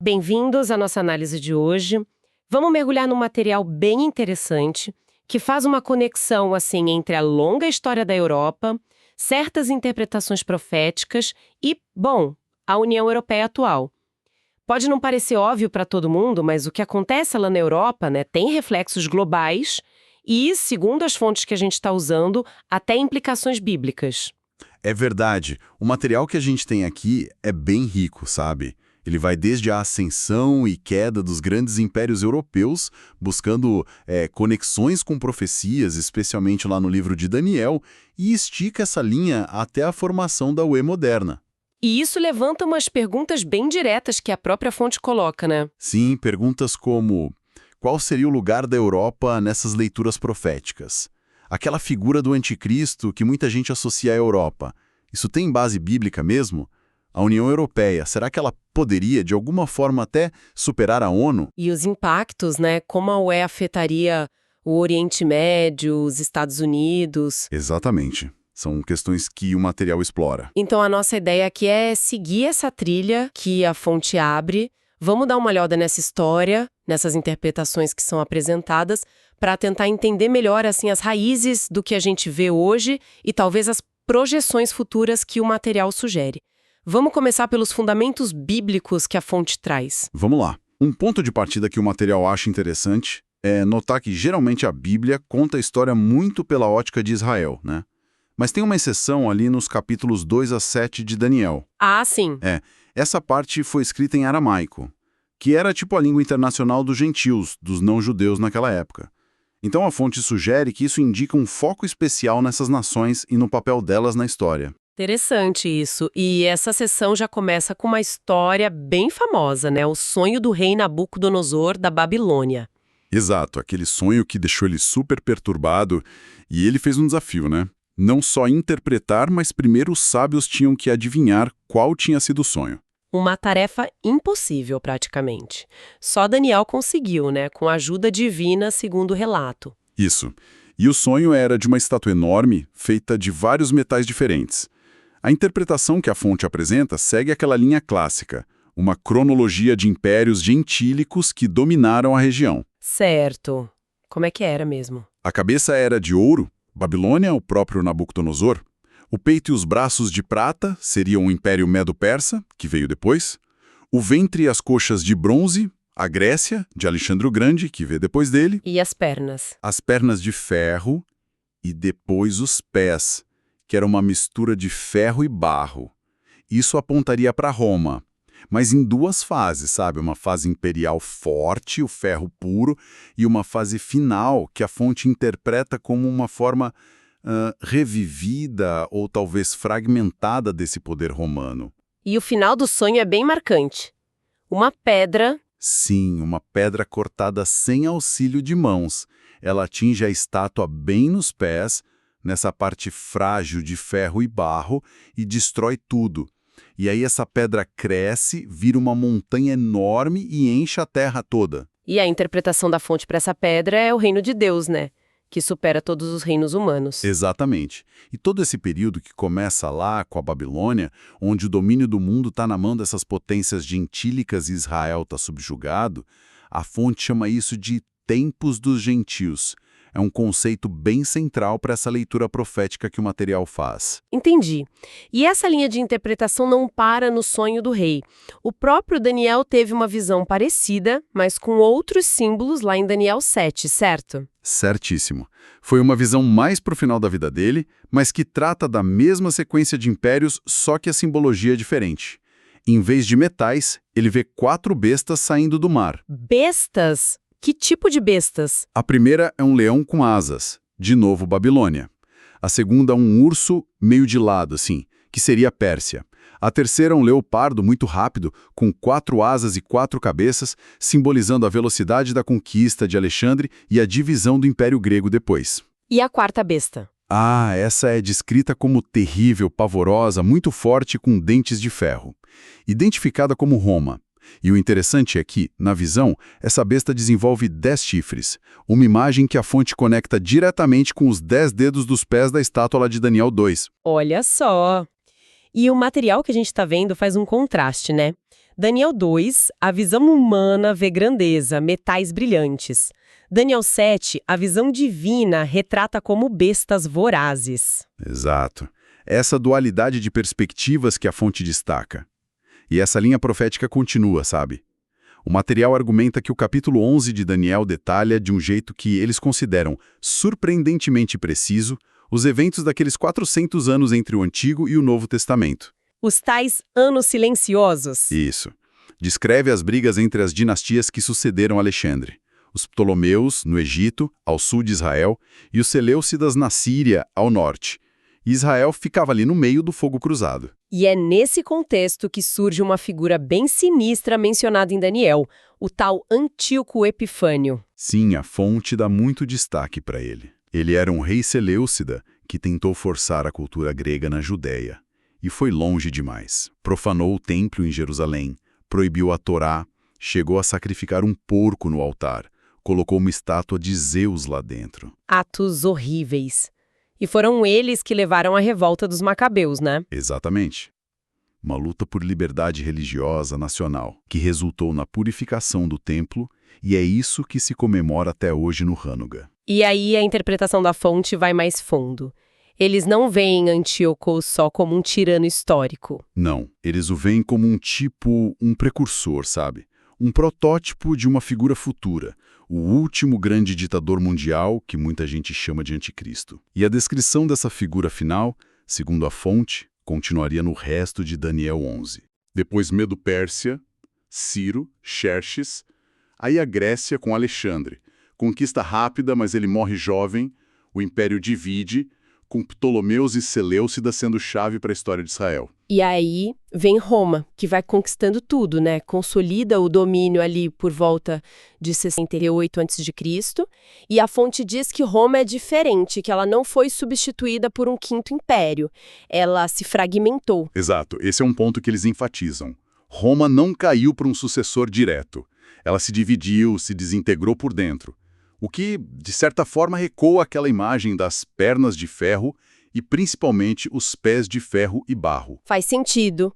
Bem-vindos à nossa análise de hoje. Vamos mergulhar num material bem interessante que faz uma conexão assim entre a longa história da Europa, certas interpretações proféticas e, bom, a União Europeia atual. Pode não parecer óbvio para todo mundo, mas o que acontece lá na Europa, né, tem reflexos globais e, segundo as fontes que a gente está usando, até implicações bíblicas. É verdade. O material que a gente tem aqui é bem rico, sabe? Ele vai desde a ascensão e queda dos grandes impérios europeus, buscando conexões com profecias, especialmente lá no livro de Daniel, e estica essa linha até a formação da UE moderna. E isso levanta umas perguntas bem diretas que a própria fonte coloca, né? Sim, perguntas como: qual seria o lugar da Europa nessas leituras proféticas? Aquela figura do anticristo que muita gente associa à Europa, isso tem base bíblica mesmo? A União Europeia, será que ela poderia, de alguma forma, até superar a ONU? E os impactos, né? Como a UE afetaria o Oriente Médio, os Estados Unidos. Exatamente. São questões que o material explora. Então a nossa ideia aqui é seguir essa trilha que a fonte abre. Vamos dar uma olhada nessa história, nessas interpretações que são apresentadas, para tentar entender melhor assim as raízes do que a gente vê hoje e talvez as projeções futuras que o material sugere. Vamos começar pelos fundamentos bíblicos que a fonte traz. Vamos lá. Um ponto de partida que o material acha interessante é notar que geralmente a Bíblia conta a história muito pela ótica de Israel, né? Mas tem uma exceção ali nos capítulos 2 a 7 de Daniel. Ah, sim. Essa parte foi escrita em aramaico, que era tipo a língua internacional dos gentios, dos não-judeus naquela época. Então a fonte sugere que isso indica um foco especial nessas nações e no papel delas na história. Interessante isso. E essa sessão já começa com uma história bem famosa, né? O sonho do rei Nabucodonosor da Babilônia. Exato, aquele sonho que deixou ele super perturbado, e ele fez um desafio, né? Não só interpretar, mas primeiro os sábios tinham que adivinhar qual tinha sido o sonho. Uma tarefa impossível, praticamente. Só Daniel conseguiu, né? Com a ajuda divina, segundo o relato. Isso. E o sonho era de uma estátua enorme, feita de vários metais diferentes. A interpretação que a fonte apresenta segue aquela linha clássica, uma cronologia de impérios gentílicos que dominaram a região. Certo. Como é que era mesmo? A cabeça era de ouro, Babilônia, o próprio Nabucodonosor. O peito e os braços de prata seriam o Império Medo-Persa, que veio depois. O ventre e as coxas de bronze, a Grécia, de Alexandre o Grande, que veio depois dele. E as pernas? As pernas de ferro e depois os pés, que era uma mistura de ferro e barro. Isso apontaria para Roma, mas em duas fases, sabe? Uma fase imperial forte, o ferro puro, e uma fase final que a fonte interpreta como uma forma revivida ou talvez fragmentada desse poder romano. E o final do sonho é bem marcante. Uma pedra. Sim, uma pedra cortada sem auxílio de mãos. Ela atinge a estátua bem nos pés, nessa parte frágil de ferro e barro, e destrói tudo. E aí essa pedra cresce, vira uma montanha enorme e enche a terra toda. E a interpretação da fonte para essa pedra é o reino de Deus, né? Que supera todos os reinos humanos. Exatamente. E todo esse período que começa lá com a Babilônia, onde o domínio do mundo está na mão dessas potências gentílicas e Israel está subjugado, a fonte chama isso de tempos dos gentios. É um conceito bem central para essa leitura profética que o material faz. Entendi. E essa linha de interpretação não para no sonho do rei. O próprio Daniel teve uma visão parecida, mas com outros símbolos lá em Daniel 7, certo? Certíssimo. Foi uma visão mais para o final da vida dele, mas que trata da mesma sequência de impérios, só que a simbologia é diferente. Em vez de metais, ele vê 4 bestas saindo do mar. Bestas? Que tipo de bestas? A primeira é um leão com asas, de novo Babilônia. A segunda um urso meio de lado, assim, que seria Pérsia. A terceira um leopardo muito rápido, com 4 asas e 4 cabeças, simbolizando a velocidade da conquista de Alexandre e a divisão do Império Grego depois. E a quarta besta? Ah, essa é descrita como terrível, pavorosa, muito forte com dentes de ferro. Identificada como Roma. E o interessante é que, na visão, essa besta desenvolve 10 chifres, uma imagem que a fonte conecta diretamente com os 10 dedos dos pés da estátua lá de Daniel 2. Olha só! E o material que a gente está vendo faz um contraste, né? Daniel 2, a visão humana vê grandeza, metais brilhantes. Daniel 7, a visão divina retrata como bestas vorazes. Exato. Essa dualidade de perspectivas que a fonte destaca. E essa linha profética continua, sabe? O material argumenta que o capítulo 11 de Daniel detalha, de um jeito que eles consideram surpreendentemente preciso, os eventos daqueles 400 anos entre o Antigo e o Novo Testamento. Os tais anos silenciosos. Isso. Descreve as brigas entre as dinastias que sucederam Alexandre. Os Ptolomeus, no Egito, ao sul de Israel, e os Seleucidas na Síria, ao norte. E Israel ficava ali no meio do fogo cruzado. E é nesse contexto que surge uma figura bem sinistra mencionada em Daniel, o tal Antíoco Epifânio. Sim, a fonte dá muito destaque para ele. Ele era um rei Seleucida que tentou forçar a cultura grega na Judéia. E foi longe demais. Profanou o templo em Jerusalém, proibiu a Torá, chegou a sacrificar um porco no altar, colocou uma estátua de Zeus lá dentro. Atos horríveis. E foram eles que levaram a revolta dos Macabeus, né? Exatamente. Uma luta por liberdade religiosa nacional, que resultou na purificação do templo, e é isso que se comemora até hoje no Hanukkah. E aí a interpretação da fonte vai mais fundo. Eles não veem Antíoco só como um tirano histórico. Não, eles o veem como um precursor, sabe? Um protótipo de uma figura futura, o último grande ditador mundial que muita gente chama de anticristo. E a descrição dessa figura final, segundo a fonte, continuaria no resto de Daniel 11. Depois Medo-Pérsia, Ciro, Xerxes, aí a Grécia com Alexandre. Conquista rápida, mas ele morre jovem, o império divide, com Ptolomeus e Seleucida sendo chave para a história de Israel. E aí vem Roma, que vai conquistando tudo, né? Consolida o domínio ali por volta de 68 a.C. E a fonte diz que Roma é diferente, que ela não foi substituída por um quinto império. Ela se fragmentou. Exato, esse é um ponto que eles enfatizam. Roma não caiu para um sucessor direto. Ela se dividiu, se desintegrou por dentro. O que, de certa forma, recuou aquela imagem das pernas de ferro e, principalmente, os pés de ferro e barro. Faz sentido.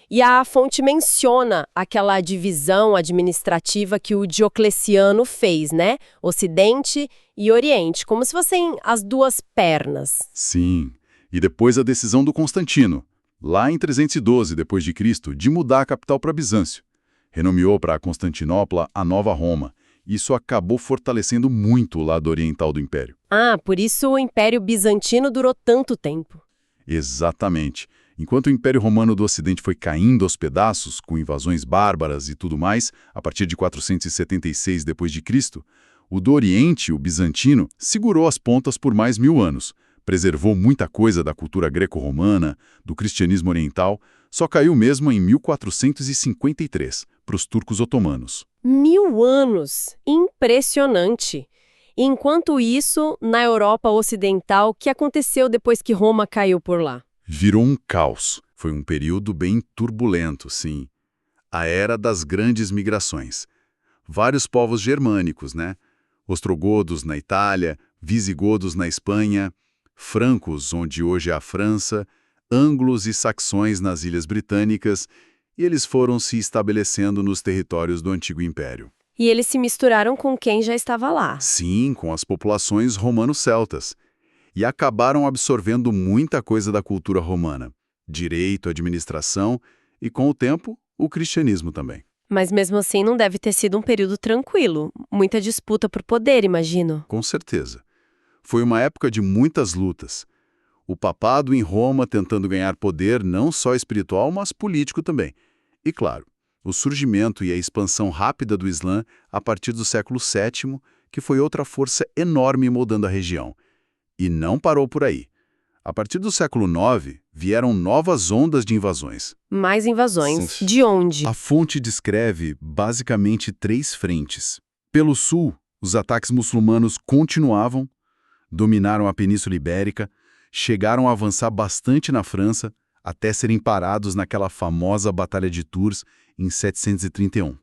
E a fonte menciona aquela divisão administrativa que o Diocleciano fez, né? Ocidente e Oriente, como se fossem as duas pernas. Sim. E depois a decisão do Constantino, lá em 312 d.C., de mudar a capital para Bizâncio. Renomeou para Constantinopla a Nova Roma. Isso acabou fortalecendo muito o lado oriental do Império. Ah, por isso o Império Bizantino durou tanto tempo. Exatamente. Enquanto o Império Romano do Ocidente foi caindo aos pedaços, com invasões bárbaras e tudo mais, a partir de 476 d.C., o do Oriente, o bizantino, segurou as pontas por mais 1000 anos, preservou muita coisa da cultura greco-romana, do cristianismo oriental, só caiu mesmo em 1453, para os turcos otomanos. 1000 anos! Impressionante! Enquanto isso, na Europa Ocidental, o que aconteceu depois que Roma caiu por lá? Virou um caos. Foi um período bem turbulento, sim. A era das grandes migrações. Vários povos germânicos, né? Ostrogodos na Itália, visigodos na Espanha, francos, onde hoje é a França, ânglos e saxões nas Ilhas Britânicas, e eles foram se estabelecendo nos territórios do Antigo Império. E eles se misturaram com quem já estava lá. Sim, com as populações romano-celtas. E acabaram absorvendo muita coisa da cultura romana. Direito, administração e, com o tempo, o cristianismo também. Mas mesmo assim não deve ter sido um período tranquilo. Muita disputa por poder, imagino. Com certeza. Foi uma época de muitas lutas. O papado em Roma tentando ganhar poder não só espiritual, mas político também. E, claro, o surgimento e a expansão rápida do Islã a partir do século VII, que foi outra força enorme moldando a região. E não parou por aí. A partir do século IX, vieram novas ondas de invasões. Mais invasões? De onde? A fonte descreve, basicamente, 3 frentes. Pelo sul, os ataques muçulmanos continuavam, dominaram a Península Ibérica, chegaram a avançar bastante na França, até serem parados naquela famosa Batalha de Tours, em 731.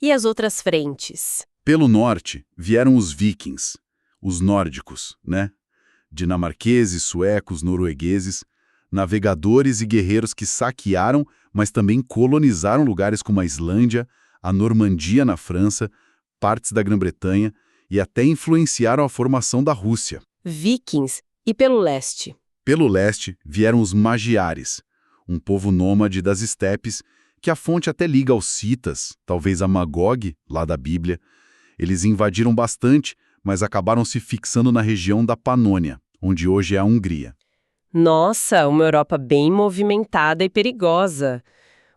E as outras frentes? Pelo norte, vieram os vikings, os nórdicos, né? Dinamarqueses, suecos, noruegueses, navegadores e guerreiros que saquearam, mas também colonizaram lugares como a Islândia, a Normandia na França, partes da Grã-Bretanha e até influenciaram a formação da Rússia. Vikings. E pelo leste? Pelo leste vieram os Magiares, um povo nômade das estepes que a fonte até liga aos citas, talvez a Magog, lá da Bíblia. Eles invadiram bastante, mas acabaram se fixando na região da Panônia, onde hoje é a Hungria. Nossa, uma Europa bem movimentada e perigosa.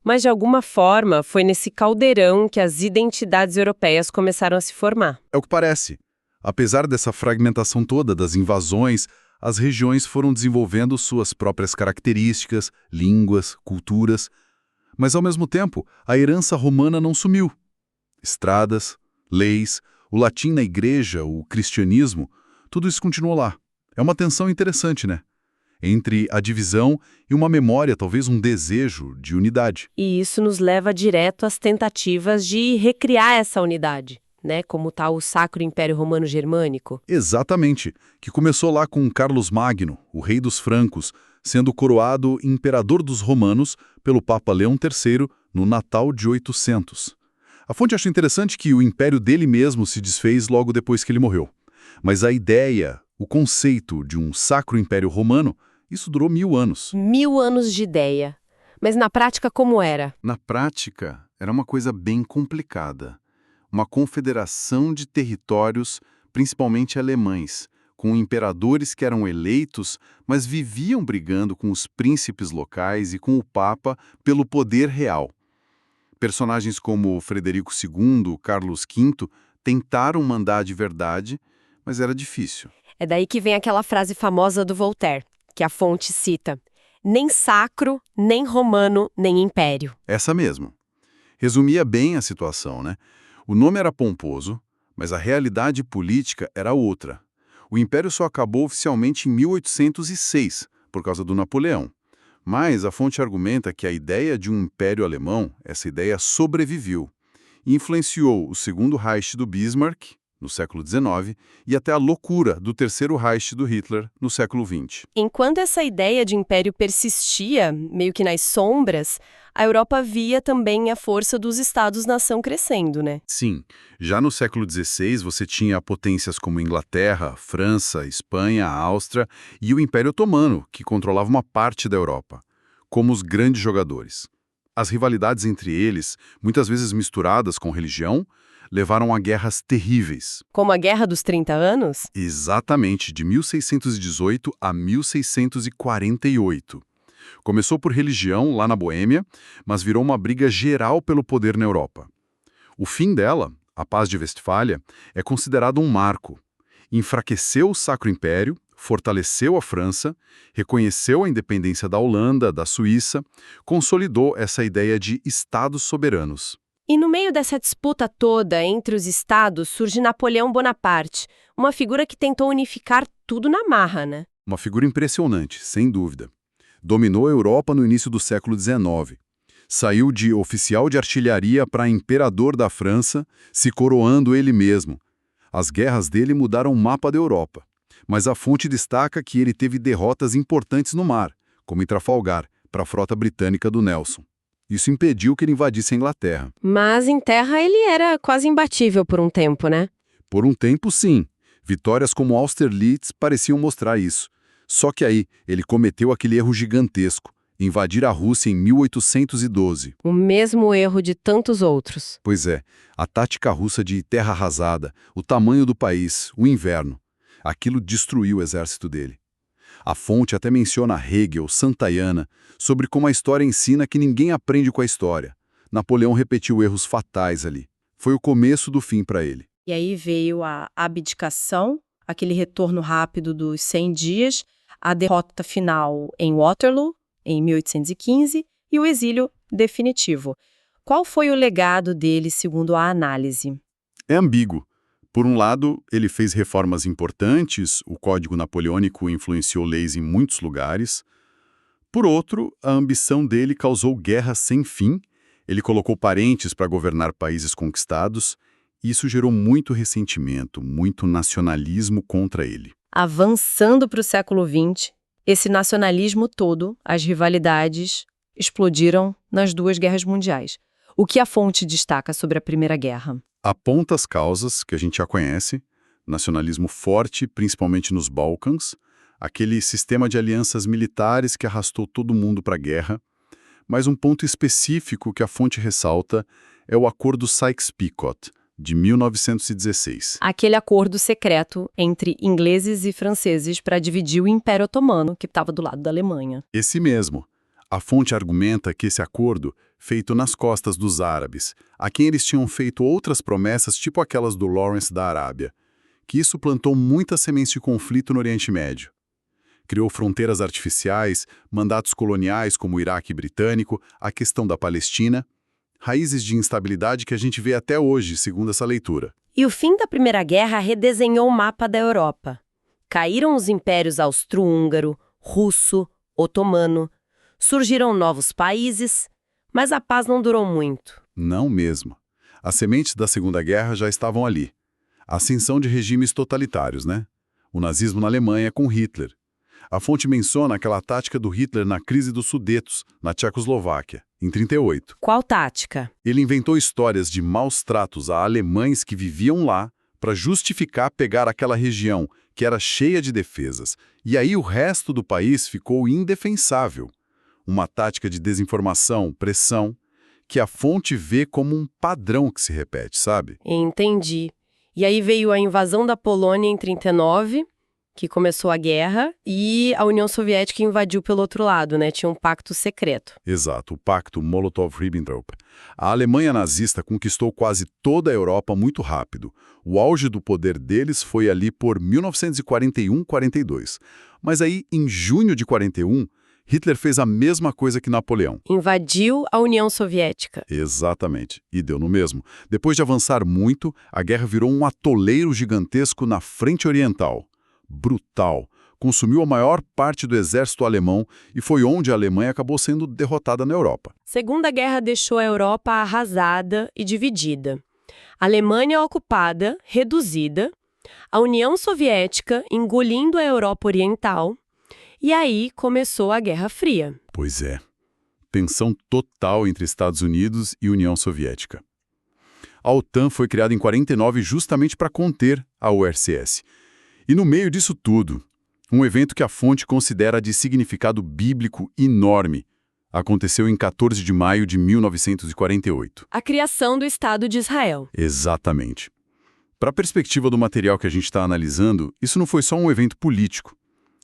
Mas, de alguma forma, foi nesse caldeirão que as identidades europeias começaram a se formar. É o que parece. Apesar dessa fragmentação toda das invasões, as regiões foram desenvolvendo suas próprias características, línguas, culturas. Mas, ao mesmo tempo, a herança romana não sumiu. Estradas, leis, o latim na igreja, o cristianismo, tudo isso continuou lá. É uma tensão interessante, né? Entre a divisão e uma memória, talvez um desejo de unidade. E isso nos leva direto às tentativas de recriar essa unidade, né? Como está o Sacro Império Romano Germânico. Exatamente, que começou lá com Carlos Magno, o rei dos francos, sendo coroado imperador dos romanos pelo Papa Leão III no Natal de 800. A fonte acha interessante que o império dele mesmo se desfez logo depois que ele morreu. Mas a ideia, o conceito de um Sacro Império Romano, isso durou 1000 anos. 1000 anos de ideia. Mas na prática, como era? Na prática, era uma coisa bem complicada. Uma confederação de territórios, principalmente alemães, com imperadores que eram eleitos, mas viviam brigando com os príncipes locais e com o Papa pelo poder real. Personagens como Frederico II, Carlos V, tentaram mandar de verdade, mas era difícil. É daí que vem aquela frase famosa do Voltaire, que a fonte cita: nem sacro, nem romano, nem império. Essa mesmo. Resumia bem a situação, né? O nome era pomposo, mas a realidade política era outra. O império só acabou oficialmente em 1806, por causa do Napoleão. Mas a fonte argumenta que a ideia de um império alemão, essa ideia sobreviveu e influenciou o Segundo Reich do Bismarck, no século XIX, e até a loucura do Terceiro Reich do Hitler, no século XX. Enquanto essa ideia de império persistia, meio que nas sombras, a Europa via também a força dos Estados-nação crescendo, né? Sim, já no século XVI você tinha potências como Inglaterra, França, Espanha, Áustria e o Império Otomano, que controlava uma parte da Europa, como os grandes jogadores. As rivalidades entre eles, muitas vezes misturadas com religião, levaram a guerras terríveis. Como a Guerra dos 30 Anos? Exatamente, de 1618 a 1648. Começou por religião lá na Boêmia, mas virou uma briga geral pelo poder na Europa. O fim dela, a Paz de Westfália, é considerado um marco. Enfraqueceu o Sacro Império, fortaleceu a França, reconheceu a independência da Holanda, da Suíça, consolidou essa ideia de estados soberanos. E no meio dessa disputa toda entre os estados surge Napoleão Bonaparte, uma figura que tentou unificar tudo na marra, né? Uma figura impressionante, sem dúvida. Dominou a Europa no início do século XIX. Saiu de oficial de artilharia para imperador da França, se coroando ele mesmo. As guerras dele mudaram o mapa da Europa. Mas a fonte destaca que ele teve derrotas importantes no mar, como em Trafalgar, para a frota britânica do Nelson. Isso impediu que ele invadisse a Inglaterra. Mas em terra ele era quase imbatível por um tempo, né? Por um tempo, sim. Vitórias como Austerlitz pareciam mostrar isso. Só que aí ele cometeu aquele erro gigantesco, invadir a Rússia em 1812. O mesmo erro de tantos outros. Pois é, a tática russa de terra arrasada, o tamanho do país, o inverno. Aquilo destruiu o exército dele. A fonte até menciona Hegel, Santayana, sobre como a história ensina que ninguém aprende com a história. Napoleão repetiu erros fatais ali. Foi o começo do fim para ele. E aí veio a abdicação, aquele retorno rápido dos 100 dias, a derrota final em Waterloo, em 1815, e o exílio definitivo. Qual foi o legado dele, segundo a análise? É ambíguo. Por um lado, ele fez reformas importantes, o Código Napoleônico influenciou leis em muitos lugares. Por outro, a ambição dele causou guerras sem fim, ele colocou parentes para governar países conquistados, e isso gerou muito ressentimento, muito nacionalismo contra ele. Avançando para o século XX, esse nacionalismo todo, as rivalidades, explodiram nas duas guerras mundiais. O que a fonte destaca sobre a Primeira Guerra? Aponta as causas que a gente já conhece, nacionalismo forte, principalmente nos Balcãs, aquele sistema de alianças militares que arrastou todo mundo para a guerra, mas um ponto específico que a fonte ressalta é o Acordo Sykes-Picot, de 1916. Aquele acordo secreto entre ingleses e franceses para dividir o Império Otomano, que estava do lado da Alemanha. Esse mesmo. A fonte argumenta que esse acordo, feito nas costas dos árabes, a quem eles tinham feito outras promessas tipo aquelas do Lawrence da Arábia, que isso plantou muitas sementes de conflito no Oriente Médio. Criou fronteiras artificiais, mandatos coloniais como o Iraque britânico, a questão da Palestina, raízes de instabilidade que a gente vê até hoje, segundo essa leitura. E o fim da Primeira Guerra redesenhou o mapa da Europa. Caíram os impérios austro-húngaro, russo, otomano, surgiram novos países, mas a paz não durou muito. Não mesmo. As sementes da Segunda Guerra já estavam ali. A ascensão de regimes totalitários, né? O nazismo na Alemanha com Hitler. A fonte menciona aquela tática do Hitler na crise dos Sudetos, na Tchecoslováquia, em 1938. Qual tática? Ele inventou histórias de maus tratos a alemães que viviam lá para justificar pegar aquela região que era cheia de defesas. E aí o resto do país ficou indefensável. Uma tática de desinformação, pressão, que a fonte vê como um padrão que se repete, sabe? Entendi. E aí veio a invasão da Polônia em 1939, que começou a guerra, e a União Soviética invadiu pelo outro lado, né? Tinha um pacto secreto. Exato, o pacto Molotov-Ribbentrop. A Alemanha nazista conquistou quase toda a Europa muito rápido. O auge do poder deles foi ali por 1941-42. Mas aí, em junho de 41, Hitler fez a mesma coisa que Napoleão. Invadiu a União Soviética. Exatamente. E deu no mesmo. Depois de avançar muito, a guerra virou um atoleiro gigantesco na frente oriental. Brutal. Consumiu a maior parte do exército alemão e foi onde a Alemanha acabou sendo derrotada na Europa. Segunda Guerra deixou a Europa arrasada e dividida. A Alemanha ocupada, reduzida, a União Soviética engolindo a Europa Oriental. E aí começou a Guerra Fria. Pois é. Tensão total entre Estados Unidos e União Soviética. A OTAN foi criada em 49 justamente para conter a URSS. E no meio disso tudo, um evento que a fonte considera de significado bíblico enorme aconteceu em 14 de maio de 1948. A criação do Estado de Israel. Exatamente. Para a perspectiva do material que a gente está analisando, isso não foi só um evento político.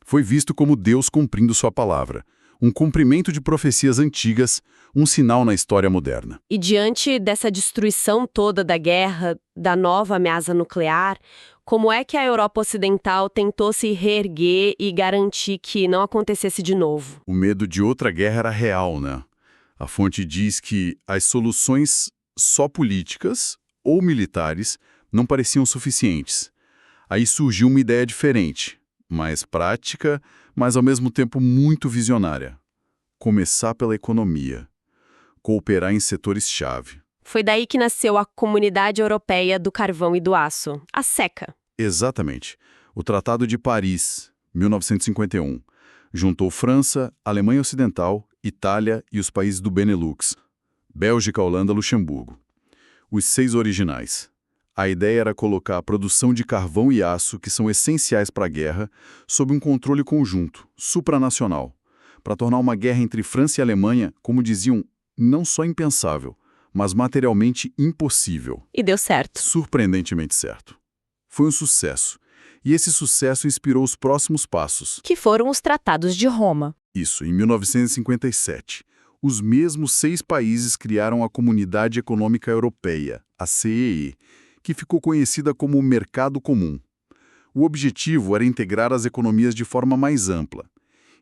Foi visto como Deus cumprindo sua palavra, um cumprimento de profecias antigas, um sinal na história moderna. E diante dessa destruição toda da guerra, da nova ameaça nuclear, como é que a Europa Ocidental tentou se reerguer e garantir que não acontecesse de novo? O medo de outra guerra era real, né? A fonte diz que as soluções só políticas ou militares não pareciam suficientes. Aí surgiu uma ideia diferente, mais prática, mas ao mesmo tempo muito visionária. Começar pela economia. Cooperar em setores-chave. Foi daí que nasceu a Comunidade Europeia do Carvão e do Aço, a CECA. Exatamente. O Tratado de Paris, 1951, juntou França, Alemanha Ocidental, Itália e os países do Benelux, Bélgica, Holanda, Luxemburgo. Os 6 originais. A ideia era colocar a produção de carvão e aço, que são essenciais para a guerra, sob um controle conjunto, supranacional, para tornar uma guerra entre França e Alemanha, como diziam, não só impensável, mas materialmente impossível. E deu certo. Surpreendentemente certo. Foi um sucesso. E esse sucesso inspirou os próximos passos. Que foram os Tratados de Roma. Isso, em 1957. Os mesmos 6 países criaram a Comunidade Econômica Europeia, a CEE, que ficou conhecida como o Mercado Comum. O objetivo era integrar as economias de forma mais ampla.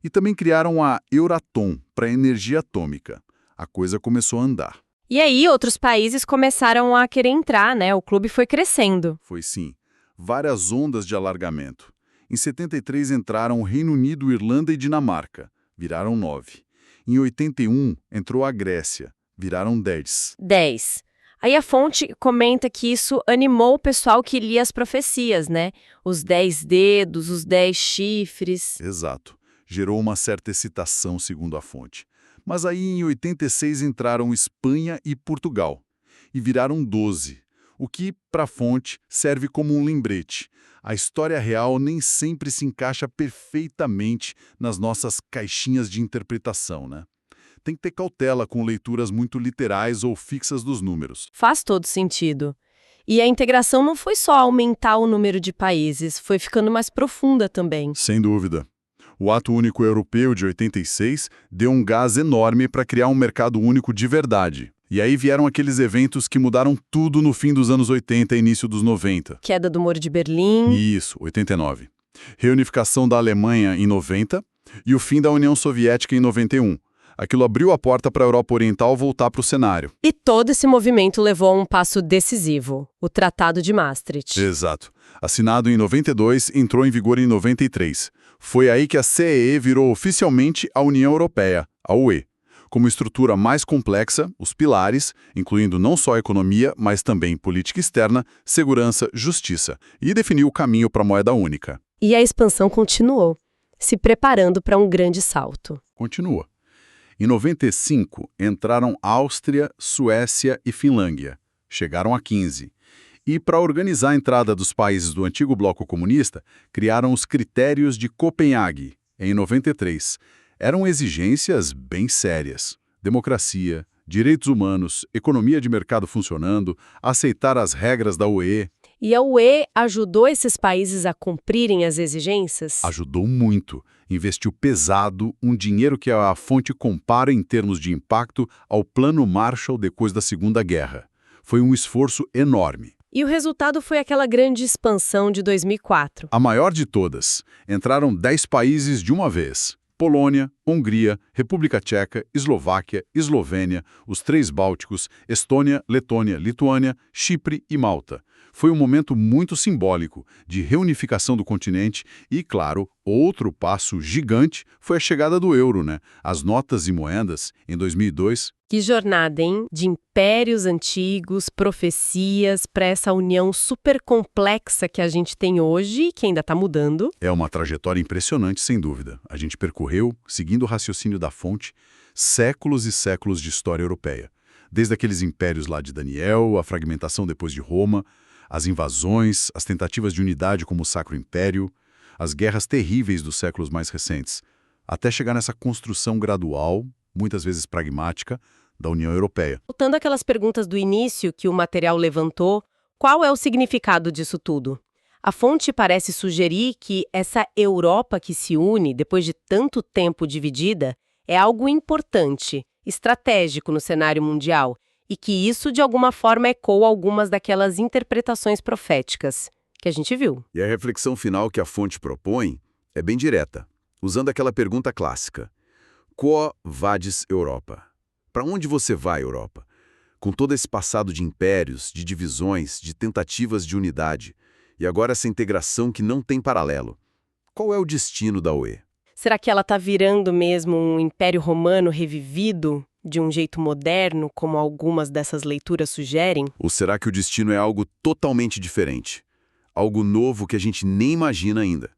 E também criaram a Euratom, para energia atômica. A coisa começou a andar. E aí outros países começaram a querer entrar, né? O clube foi crescendo. Foi sim. Várias ondas de alargamento. Em 73 entraram o Reino Unido, Irlanda e Dinamarca. Viraram 9. Em 81 entrou a Grécia. Viraram 10. 10. Aí a fonte comenta que isso animou o pessoal que lia as profecias, né? Os 10 dedos, os 10 chifres. Exato. Gerou uma certa excitação, segundo a fonte. Mas aí em 86 entraram Espanha e Portugal, e viraram 12, o que, para a fonte, serve como um lembrete. A história real nem sempre se encaixa perfeitamente nas nossas caixinhas de interpretação, né? Tem que ter cautela com leituras muito literais ou fixas dos números. Faz todo sentido. E a integração não foi só aumentar o número de países, foi ficando mais profunda também. Sem dúvida. O Ato Único Europeu de 86 deu um gás enorme para criar um mercado único de verdade. E aí vieram aqueles eventos que mudaram tudo no fim dos anos 80 e início dos 90. Queda do Muro de Berlim. Isso, 89. Reunificação da Alemanha em 90 e o fim da União Soviética em 91. Aquilo abriu a porta para a Europa Oriental voltar para o cenário. E todo esse movimento levou a um passo decisivo, o Tratado de Maastricht. Exato. Assinado em 92, entrou em vigor em 93. Foi aí que a CEE virou oficialmente a União Europeia, a UE. Como estrutura mais complexa, os pilares, incluindo não só a economia, mas também política externa, segurança, justiça, e definiu o caminho para a moeda única. E a expansão continuou, se preparando para um grande salto. Continua. Em 95, entraram Áustria, Suécia e Finlândia. Chegaram a 15. E, para organizar a entrada dos países do antigo bloco comunista, criaram os Critérios de Copenhague, em 93. Eram exigências bem sérias. Democracia, direitos humanos, economia de mercado funcionando, aceitar as regras da UE. E a UE ajudou esses países a cumprirem as exigências? Ajudou muito. Investiu pesado, um dinheiro que a fonte compara em termos de impacto ao Plano Marshall depois da Segunda Guerra. Foi um esforço enorme. E o resultado foi aquela grande expansão de 2004. A maior de todas. Entraram 10 países de uma vez. Polônia, Hungria, República Tcheca, Eslováquia, Eslovênia, os 3 Bálticos, Estônia, Letônia, Lituânia, Chipre e Malta. Foi um momento muito simbólico de reunificação do continente e, claro, outro passo gigante foi a chegada do euro, né? As notas e moedas, em 2002. Que jornada, hein? De impérios antigos, profecias, para essa união super complexa que a gente tem hoje e que ainda está mudando. É uma trajetória impressionante, sem dúvida. A gente percorreu, seguindo o raciocínio da fonte, séculos e séculos de história europeia. Desde aqueles impérios lá de Daniel, a fragmentação depois de Roma, as invasões, as tentativas de unidade como o Sacro Império, as guerras terríveis dos séculos mais recentes, até chegar nessa construção gradual, muitas vezes pragmática, da União Europeia. Voltando àquelas perguntas do início que o material levantou, qual é o significado disso tudo? A fonte parece sugerir que essa Europa que se une, depois de tanto tempo dividida, é algo importante, estratégico no cenário mundial, e que isso, de alguma forma, ecoa algumas daquelas interpretações proféticas que a gente viu. E a reflexão final que a fonte propõe é bem direta, usando aquela pergunta clássica. Quo vadis Europa? Para onde você vai, Europa? Com todo esse passado de impérios, de divisões, de tentativas de unidade, e agora essa integração que não tem paralelo. Qual é o destino da UE? Será que ela está virando mesmo um império romano revivido, de um jeito moderno, como algumas dessas leituras sugerem? Ou será que o destino é algo totalmente diferente? Algo novo que a gente nem imagina ainda?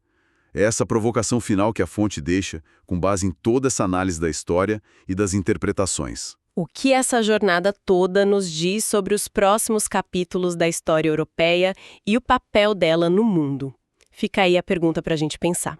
É essa provocação final que a fonte deixa, com base em toda essa análise da história e das interpretações. O que essa jornada toda nos diz sobre os próximos capítulos da história europeia e o papel dela no mundo? Fica aí a pergunta para a gente pensar.